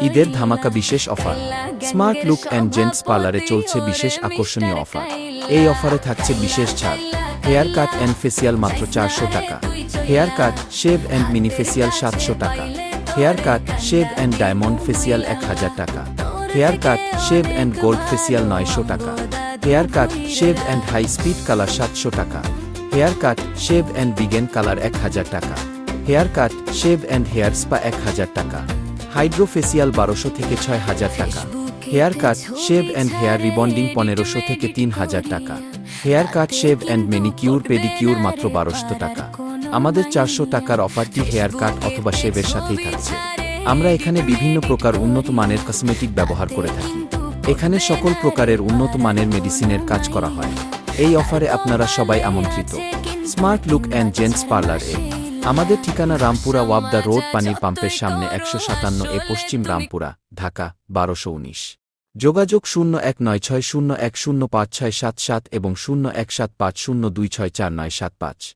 ঈদের ধামাকা বিশেষ offer. Smart look and gents পার্লারে চলছে বিশেষ আকর্ষণীয় অফার। এই অফারে থাকছে বিশেষ ছাড়। হেয়ার কাট অ্যান্ড ফেসিয়াল মাত্র 400 টাকা। Hair cut, shave and mini facial 700 টাকা। Hair cut, shave and diamond facial 1000 টাকা। Hair cut, shave and gold facial 900 টাকা। Hair cut, shave and high speed colour 700 টাকা। Hair cut, shave and Bigen colour 1000 টাকা। Hair cut, shave and hair spa 1000 টাকা। Hydro facial 1200 থেকে 6000 টাকা। Hair cut, shave and hair rebonding 1500 থেকে 3000 টাকা। Hair cut, shave and manicure pedicure মাত্র 1200 টাকা। আমাদের 400 টাকার অফারটি হেয়ার কাট অথবা শেভের সাথেই থাকছে। আমরা এখানে বিভিন্ন প্রকার উন্নত মানের কসমেটিক ব্যবহার করে থাকি। এখানে সকল প্রকারের উন্নত মানের মেডিসিনের কাজ করা হয়। এই অফারে আপনারা সবাই আমন্ত্রিত। Smart look and gents parlour এ। আমাদের ঠিকানা রামপুরা ওয়াবদা রোড, পানির পাম্পের সামনে, 157 এ, পশ্চিম রামপুরা, ঢাকা 1219। যোগাযোগ 019601056777 এবং 017502649775।